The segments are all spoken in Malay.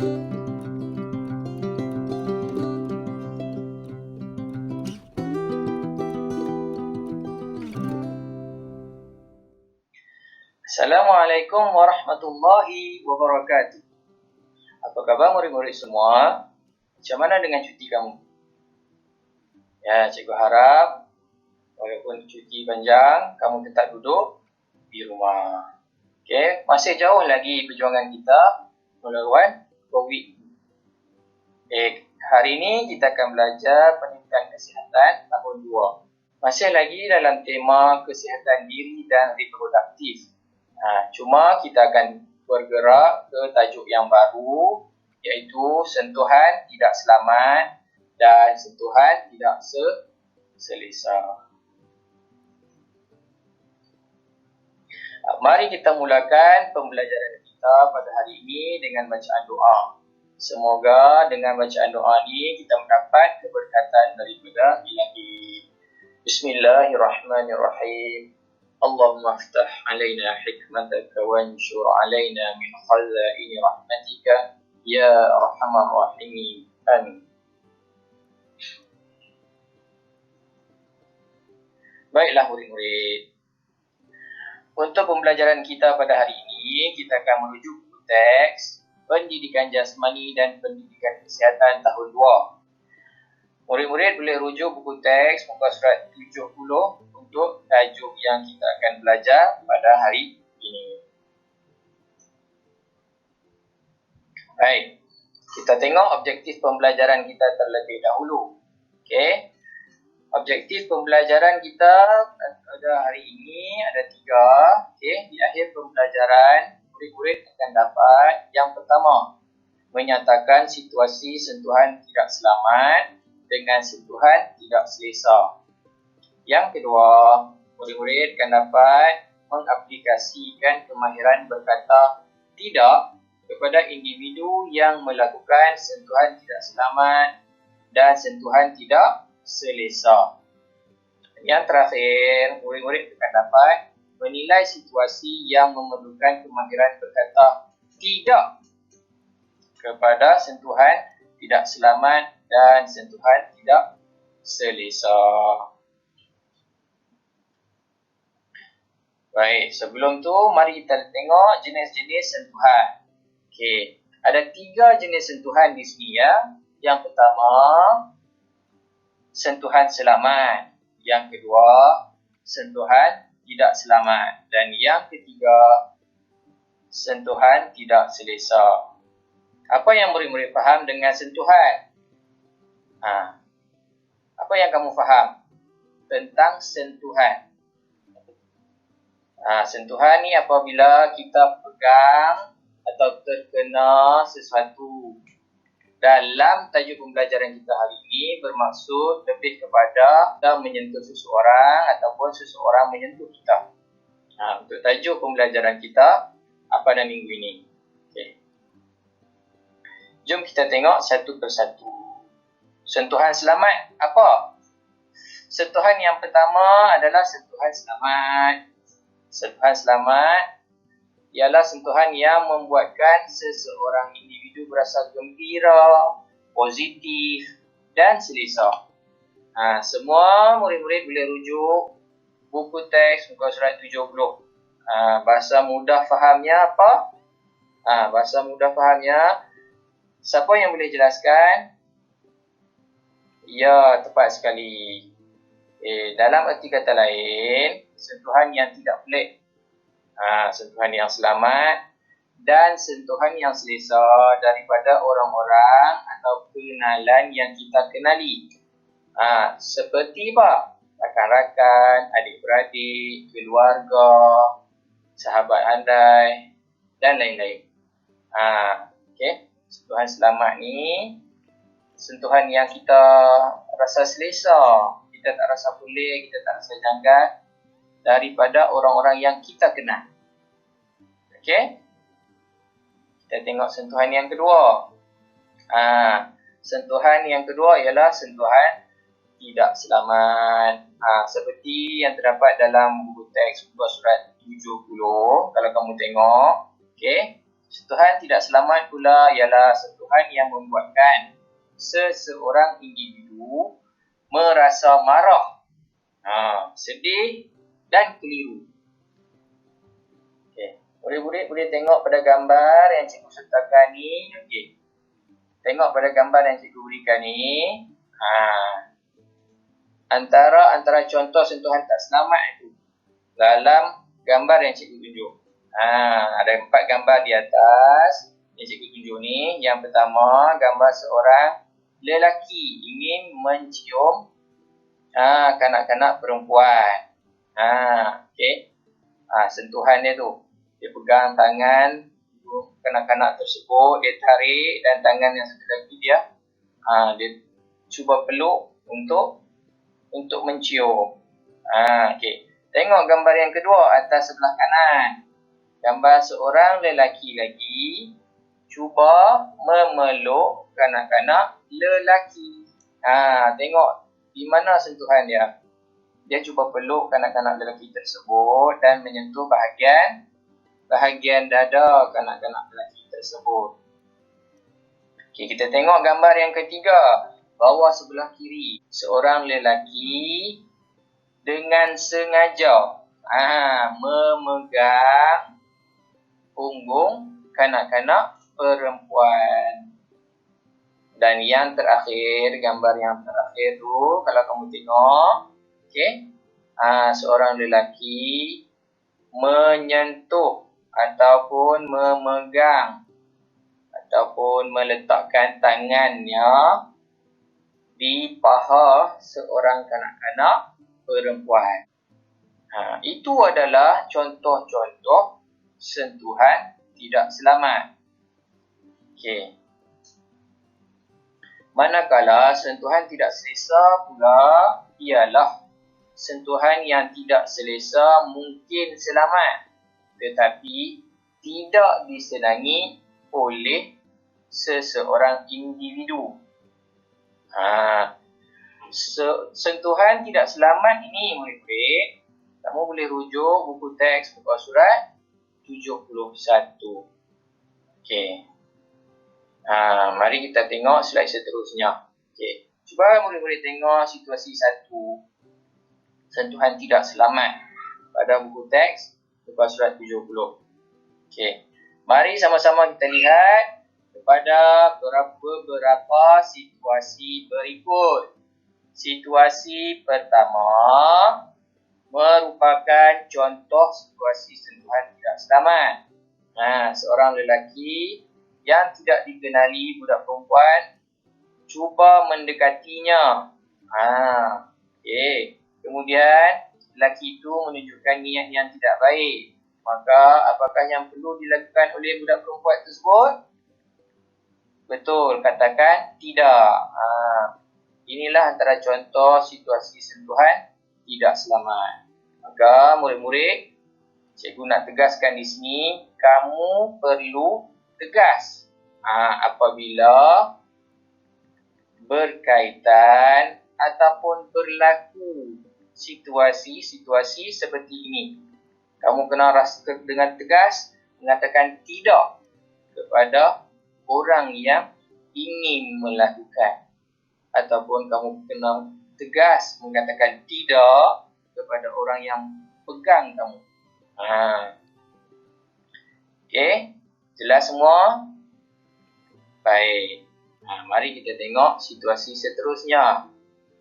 Assalamualaikum warahmatullahi wabarakatuh. Apa khabar murid-murid semua? Macam mana dengan cuti kamu? Ya, cikgu harap walaupun cuti panjang, kamu tetap duduk di rumah. Okey, masih jauh lagi perjuangan kita melawan COVID. Hari ini kita akan belajar pendidikan kesihatan tahun 2. Masih lagi dalam tema kesihatan diri dan reproduktif. Cuma kita akan bergerak ke tajuk yang baru, iaitu sentuhan tidak selamat dan sentuhan tidak selesa. Mari kita mulakan pembelajaran kita pada hari ini dengan bacaan doa. Semoga dengan bacaan doa ini kita mendapat keberkatan daripada Ilahi. Bismillahirrahmanirrahim. Allahumma aftah alaina hikmataka wanshur alaina min khazaini rahmatika ya arhamar rahimin. Amin. Baiklah murid-murid. Untuk pembelajaran kita pada hari ini, kita akan merujuk buku teks Pendidikan Jasmani dan Pendidikan Kesihatan tahun 2. Murid-murid boleh rujuk buku teks muka surat 70 untuk tajuk yang kita akan belajar pada hari ini. Baik, kita tengok objektif pembelajaran kita terlebih dahulu. Okey. Objektif pembelajaran kita pada hari ini ada 3. Okey, di akhir pembelajaran murid-murid akan dapat yang pertama, menyatakan situasi sentuhan tidak selamat dengan sentuhan tidak selesa. Yang kedua, murid-murid akan dapat mengaplikasikan kemahiran berkata tidak kepada individu yang melakukan sentuhan tidak selamat dan sentuhan tidak selesa. Yang terakhir, murid-murid akan dapat menilai situasi yang memerlukan kemahiran berkata tidak kepada sentuhan tidak selamat dan sentuhan tidak selesa. Baik, sebelum tu mari kita tengok jenis-jenis sentuhan. Okey, ada 3 jenis sentuhan di sini ya. Yang pertama, sentuhan selamat. Yang kedua, sentuhan tidak selamat. Dan yang ketiga, sentuhan tidak selesa. Apa yang murid-murid faham dengan sentuhan? Apa yang kamu faham tentang sentuhan? Sentuhan ni apabila kita pegang atau terkena sesuatu. Dalam tajuk pembelajaran kita hari ini bermaksud lebih kepada kita menyentuh seseorang ataupun seseorang menyentuh kita. Untuk tajuk pembelajaran kita pada minggu ini. Okay. Jom kita tengok satu persatu. Sentuhan selamat apa? Sentuhan yang pertama adalah sentuhan selamat. Sentuhan selamat ialah sentuhan yang membuatkan seseorang individu berasa gembira, positif dan selesa. Semua murid-murid boleh rujuk buku teks muka surat 70. Bahasa mudah fahamnya apa? Bahasa mudah fahamnya, siapa yang boleh jelaskan? Ya, tepat sekali. Dalam erti kata lain, sentuhan yang tidak pelik, sentuhan yang selamat dan sentuhan yang selesa daripada orang-orang atau kenalan yang kita kenali. Seperti apa? Rakan-rakan, adik-beradik, keluarga, sahabat andai dan lain-lain. Okay. Sentuhan selamat ni sentuhan yang kita rasa selesa, kita tak rasa pelik, kita tak rasa janggal daripada orang-orang yang kita kenal. Okey? Kita tengok sentuhan yang kedua. Sentuhan yang kedua ialah sentuhan tidak selamat. Seperti yang terdapat dalam buku teks buku surat 70. Kalau kamu tengok, okey, Sentuhan tidak selamat pula ialah sentuhan yang membuatkan seseorang individu merasa marah, sedih dan keliru. Okey, murid-murid boleh tengok pada gambar yang cikgu sertakan ni. Okey. Tengok pada gambar yang cikgu berikan ni. Antara contoh sentuhan tak selamat itu dalam gambar yang cikgu tunjuk. Ada 4 gambar di atas yang cikgu tunjuk ni. Yang pertama, gambar seorang lelaki ingin mencium kanak-kanak perempuan. Okey. Sentuhan dia tu. Dia pegang tangan kanak-kanak tersebut, dia tarik, dan tangan yang satu lagi dia cuba peluk untuk mencium. Okey. Tengok gambar yang kedua atas sebelah kanan. Gambar seorang lelaki lagi cuba memeluk kanak-kanak lelaki. Tengok di mana sentuhan dia. Dia cuba peluk kanak-kanak lelaki tersebut dan menyentuh bahagian dada kanak-kanak lelaki tersebut. Okey, kita tengok gambar yang ketiga. Bawah sebelah kiri. Seorang lelaki dengan sengaja memegang punggung kanak-kanak perempuan. Dan yang terakhir, gambar yang terakhir tu, kalau kamu tengok, okey, seorang lelaki menyentuh ataupun memegang ataupun meletakkan tangannya di paha seorang kanak-kanak perempuan. Itu adalah contoh-contoh sentuhan tidak selamat. Okey. Manakala sentuhan tidak selesa pula ialah sentuhan yang tidak selesa mungkin selamat, tetapi tidak disenangi oleh seseorang individu. Sentuhan tidak selamat ini, murid-murid, kamu boleh rujuk buku teks muka surat 71. Okey. Mari kita tengok slide seterusnya. Okey. Cuba murid-murid tengok situasi 1. Sentuhan tidak selamat pada buku teks muka surat 70. Okey. Mari sama-sama kita lihat kepada beberapa situasi berikut. Situasi pertama merupakan contoh situasi sentuhan tidak selamat. Seorang lelaki yang tidak dikenali budak perempuan cuba mendekatinya. Okey. Kemudian lelaki itu menunjukkan niat yang tidak baik. Maka apakah yang perlu dilakukan oleh budak perempuan tersebut? Betul, katakan tidak. Inilah antara contoh situasi sentuhan tidak selamat. Maka murid-murid, cikgu nak tegaskan di sini, kamu perlu tegas apabila berkaitan ataupun berlaku situasi-situasi seperti ini. Kamu kena rasa dengan tegas mengatakan tidak kepada orang yang ingin melakukan, ataupun kamu kena tegas mengatakan tidak kepada orang yang pegang kamu. Okey, jelas semua? Baik. Mari kita tengok situasi seterusnya.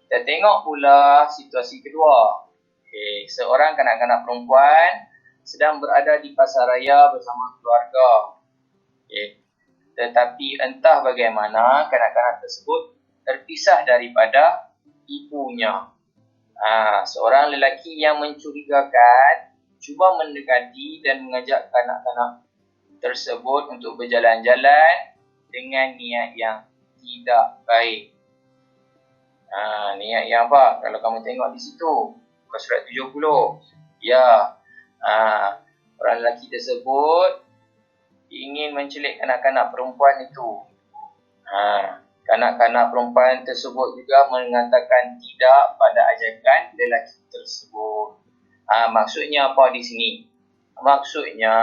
Kita tengok pula situasi kedua. Okey, seorang kanak-kanak perempuan sedang berada di pasaraya bersama keluarga. Okey. Tetapi entah bagaimana kanak-kanak tersebut terpisah daripada ibunya. Seorang lelaki yang mencurigakan cuba mendekati dan mengajak kanak-kanak tersebut untuk berjalan-jalan dengan niat yang tidak baik. Niat yang apa? Kalau kamu tengok di situ, muka surat 70. Ya, orang lelaki tersebut ingin menculik kanak-kanak perempuan itu. Kanak-kanak perempuan tersebut juga mengatakan tidak pada ajakan lelaki tersebut. Maksudnya apa di sini? Maksudnya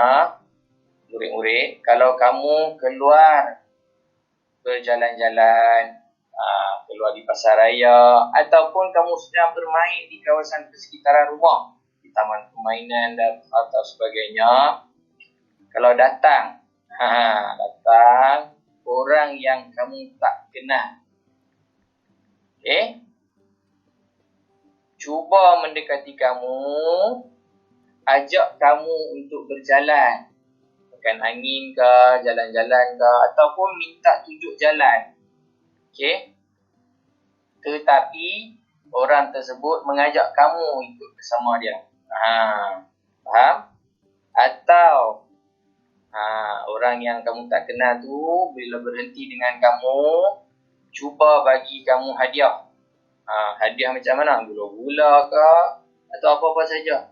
murid-murid, kalau kamu keluar berjalan-jalan, keluar di pasaraya, ataupun kamu sedang bermain di kawasan persekitaran rumah, di taman permainan dan atau sebagainya, kalau datang orang yang kamu tak kenal, cuba mendekati kamu, ajak kamu untuk berjalan, makan angin ke, jalan-jalan ke, ataupun minta tunjuk jalan. Tetapi orang tersebut mengajak kamu ikut bersama dia. Faham? Atau orang yang kamu tak kenal tu bila berhenti dengan kamu, cuba bagi kamu hadiah. Hadiah macam mana? Gula-gula ke atau apa-apa saja.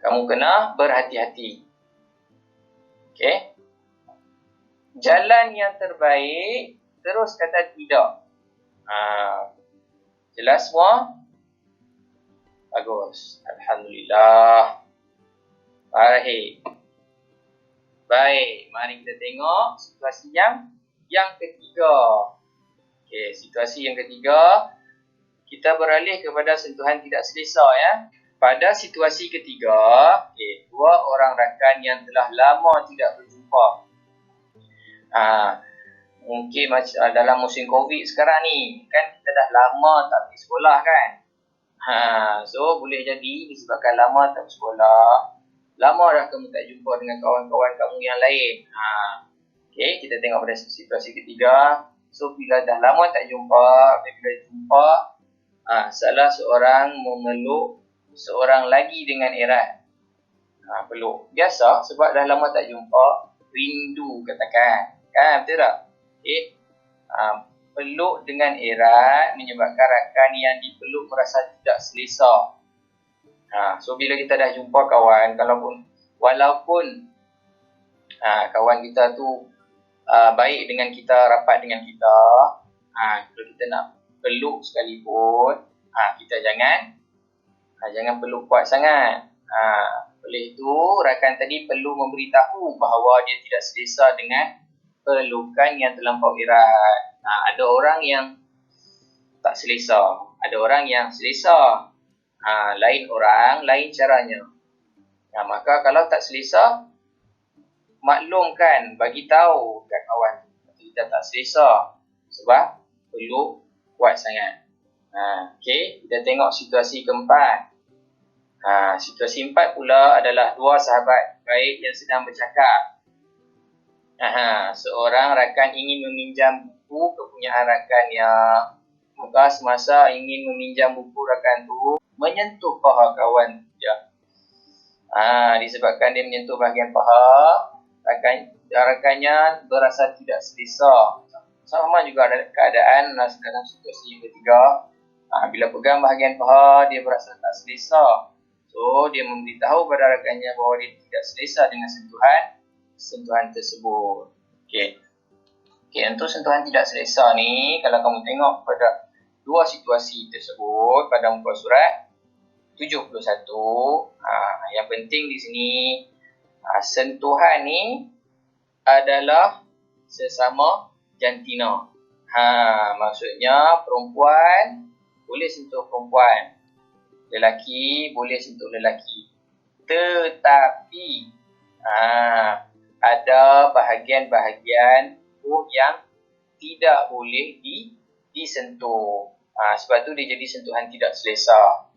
Kamu kena berhati-hati. Jalan yang terbaik, terus kata tidak. Jelas semua? Bagus. Alhamdulillah. Baik, mari kita tengok situasi yang ketiga. Situasi yang ketiga, kita beralih kepada sentuhan tidak selesa ya. Pada situasi ketiga, dua orang rakan yang telah lama tidak berjumpa. Mungkin macam dalam musim COVID sekarang ni, kan kita dah lama tak pergi sekolah kan. So boleh jadi disebabkan lama tak bersekolah, lama dah kamu tak jumpa dengan kawan-kawan kamu yang lain. Kita tengok pada situasi ketiga. So bila dah lama tak jumpa, bila jumpa, salah seorang memeluk seorang lagi dengan erat. Peluk. Biasa sebab dah lama tak jumpa, rindu katakan. Kan betul tak? Peluk dengan erat menyebabkan rakan yang dipeluk merasa tidak selesa. So bila kita dah jumpa kawan, walaupun kawan kita tu baik dengan kita, rapat dengan kita, kalau kita nak peluk sekalipun, kita jangan peluk kuat sangat. Oleh itu, rakan tadi perlu memberitahu bahawa dia tidak selesa dengan pelukan yang terlampau erat. Ada orang yang tak selesa, ada orang yang selesa. Lain orang, lain caranya. Maka kalau tak selesa, maklumkan, bagi tahu kat kawan kita tak selesa sebab peluk kuat sangat. Kita tengok situasi keempat. Situasi empat pula adalah dua sahabat baik yang sedang bercakap. Seorang rakan ingin meminjam buku kepunyaan rakannya. Maka semasa ingin meminjam buku rakan tu, menyentuh paha kawan dia. Disebabkan dia menyentuh bahagian paha, rakannya berasa tidak selesa. Sama juga ada keadaan dalam situasi yang ketiga. Bila pegang bahagian paha, dia berasa tak selesa. So, dia memberitahu pada rakannya bahawa dia tidak selesa dengan sentuhan tersebut. Untuk sentuhan tidak selesa ni, kalau kamu tengok pada dua situasi tersebut pada muka surat 71, yang penting di sini, sentuhan ni adalah sesama jantina. Maksudnya perempuan boleh sentuh perempuan, lelaki boleh sentuh lelaki. Tetapi ada bahagian-bahagian tubuh yang tidak boleh disentuh. Sebab tu dia jadi sentuhan tidak selesa.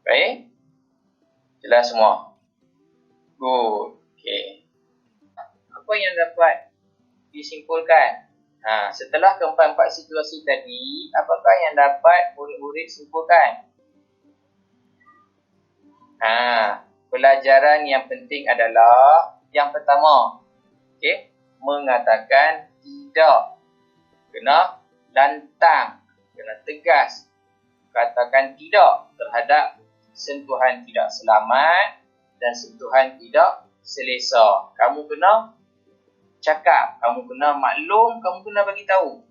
Baik? Jelas semua? Good. Apa yang dapat disimpulkan? Setelah keempat-empat situasi tadi, apakah yang dapat murid-murid simpulkan? Pelajaran yang penting adalah yang pertama, mengatakan tidak. Kena lantang, kena tegas. Katakan tidak terhadap sentuhan tidak selamat dan sentuhan tidak selesa. Kamu kena cakap, kamu kena maklum, kamu kena bagi tahu.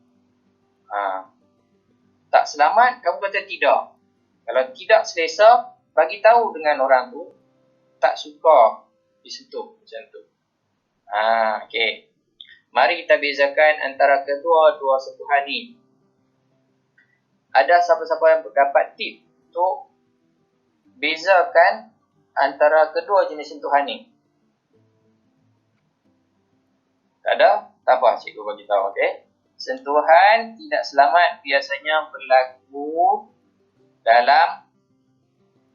Tak selamat, kamu kata tidak. Kalau tidak selesa, bagi tahu dengan orang tu tak suka disentuh macam tu. Okey. Mari kita bezakan antara kedua-dua sentuhan ni. Ada siapa-siapa yang dapat tip untuk bezakan antara kedua jenis sentuhan ni? Tak ada? Tak apa, cikgu bagi tahu. Okey. Sentuhan tidak selamat biasanya berlaku dalam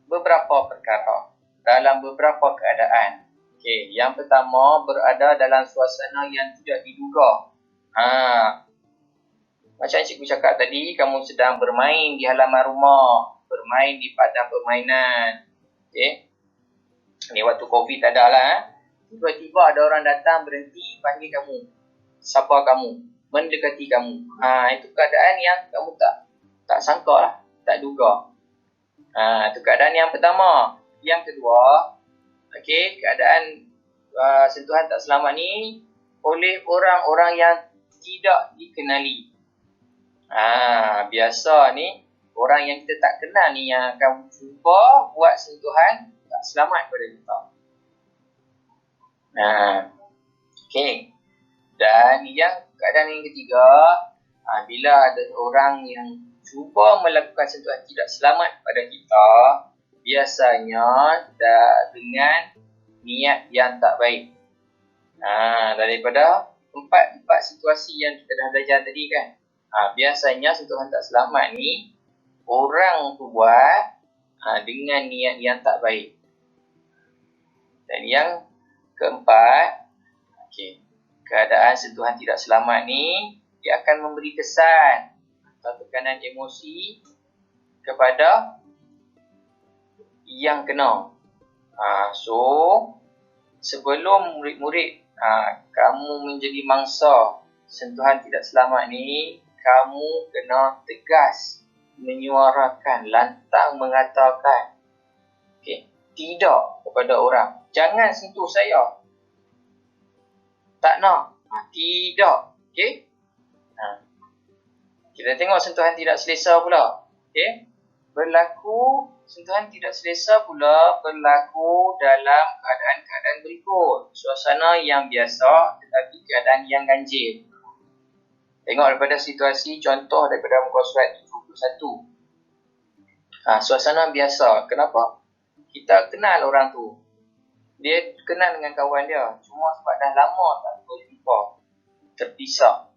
beberapa perkara, dalam beberapa keadaan. Okey, yang pertama, berada dalam suasana yang tidak diduga. Macam cikgu cakap tadi, kamu sedang bermain di halaman rumah, bermain di padang permainan. Okey. Ni waktu COVID ada lah. Tiba-tiba ada orang datang berhenti panggil kamu. Sapa kamu, mendekati kamu. Itu keadaan yang kamu tak sangka lah, tak duga. Itu keadaan yang pertama. Yang kedua, okey, keadaan sentuhan tak selamat ni oleh orang-orang yang tidak dikenali. Biasa ni orang yang kita tak kenal ni yang akan cuba buat sentuhan tak selamat pada kita. Okey. Dan yang keadaan yang ketiga, bila ada orang yang cuba melakukan sentuhan tidak selamat pada kita, biasanya dengan niat yang tak baik. Daripada empat situasi yang kita dah belajar tadi kan, biasanya sentuhan tak selamat ni orang tu buat dengan niat yang tak baik. Dan yang keempat, keadaan sentuhan tidak selamat ni dia akan memberi kesan atau tekanan emosi kepada yang kena. So sebelum murid-murid kamu menjadi mangsa sentuhan tidak selamat ni, kamu kena tegas menyuarakan, lantang mengatakan tidak kepada orang. Jangan sentuh saya. Tak nak. Tidak. Okey. Kita tengok sentuhan tidak selesa pula. Okey. Sentuhan tidak selesa pula berlaku dalam keadaan-keadaan berikut. Suasana yang biasa tetapi keadaan yang ganjil. Tengok daripada situasi, contoh daripada muka surat 71. Suasana biasa. Kenapa? Kita kenal orang tu. Dia kenal dengan kawan dia. Cuma sebab dah lama tak berjumpa, terpisah.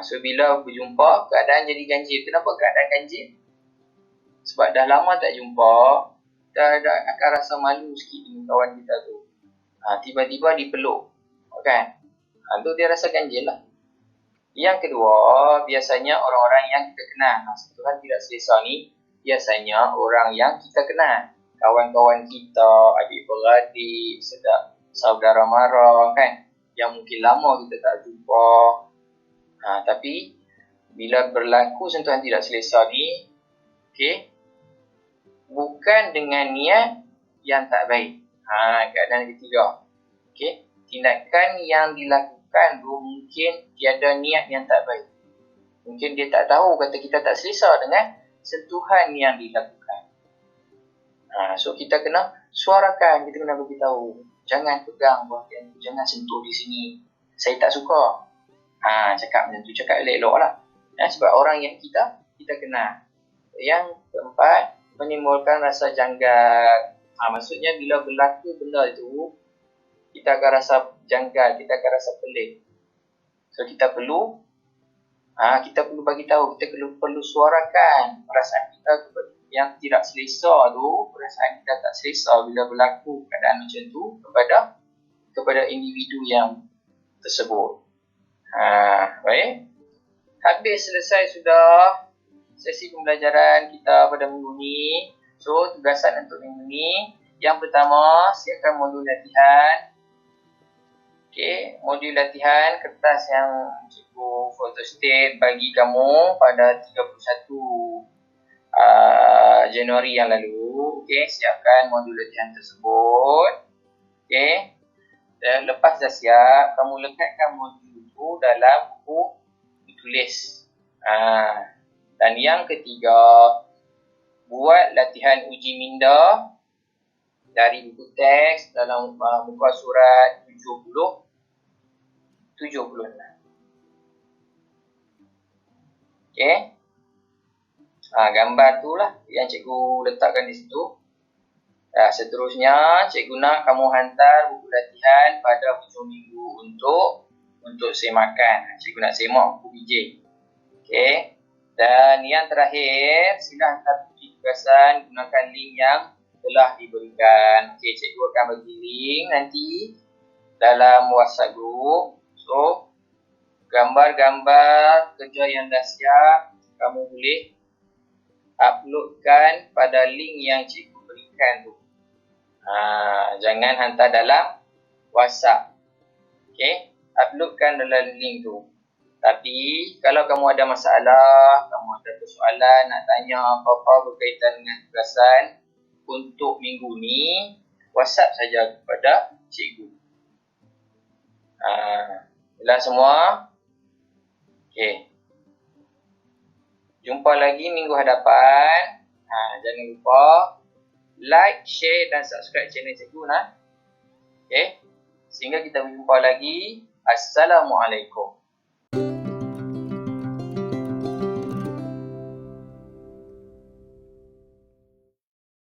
So bila berjumpa, keadaan jadi ganjil. Kenapa keadaan ganjil? Sebab dah lama tak jumpa, dah akan rasa malu sikit dengan kawan kita tu. Tiba-tiba dipeluk. Kan? Tu dia rasa ganjil lah. Yang kedua, biasanya orang-orang yang kita kenal. Sentuhan tidak selesa ni, biasanya orang yang kita kenal. Kawan-kawan kita, adik-beradik, saudara mara, kan? Yang mungkin lama kita tak jumpa. Tapi, bila berlaku sentuhan tidak selesa ni, bukan dengan niat yang tak baik. Keadaan ketiga. Tindakan yang dilakukan mungkin tiada niat yang tak baik. Mungkin dia tak tahu kata kita tak selesa dengan sentuhan yang dilakukan. So kita kena suarakan, kita kena beritahu. Jangan pegang bahagian tu, jangan sentuh di sini. Saya tak suka. Cakap macam tu, cakap elok-elok lah. Sebab orang yang kita kenal. Yang keempat, menimbulkan rasa janggal. Maksudnya bila berlaku benda itu, kita akan rasa janggal, kita akan rasa pelik. So kita perlu bagi tahu, kita perlu suarakan perasaan kita yang tidak selesa tu, perasaan kita tak selesa bila berlaku keadaan macam tu kepada individu yang tersebut. Baik. Habis selesai sudah sesi pembelajaran kita pada minggu ni. So tugasan untuk minggu ni, yang pertama, siapkan modul latihan. Modul latihan kertas yang cikgu photostat bagi kamu pada 31 Januari yang lalu. Siapkan modul latihan tersebut. Dan lepas dah siap, kamu lekatkan modul itu dalam buku tulis. Dan yang ketiga, buat latihan uji minda dari buku teks dalam muka surat 76. Okey. Gambar tu lah yang cikgu letakkan di situ. Seterusnya, cikgu nak kamu hantar buku latihan pada hujung minggu untuk semakan. Cikgu nak semak buku BJ. Okey. Dan yang terakhir, sila hantar bukti tugasan gunakan link yang telah diberikan. Okey, cikgu akan bagi link nanti dalam WhatsApp group. So, gambar-gambar kerja yang dah siap, kamu boleh uploadkan pada link yang cikgu berikan tu. Jangan hantar dalam WhatsApp. Okey, uploadkan dalam link tu. Tapi kalau kamu ada masalah, kamu ada persoalan, nak tanya apa-apa berkaitan dengan tugasan untuk minggu ni, WhatsApp saja kepada cikgu. Jelas semua? Okey. Jumpa lagi minggu hadapan. Jangan lupa like, share dan subscribe channel cikgu nah. Okey. Sehingga kita berjumpa lagi. Assalamualaikum.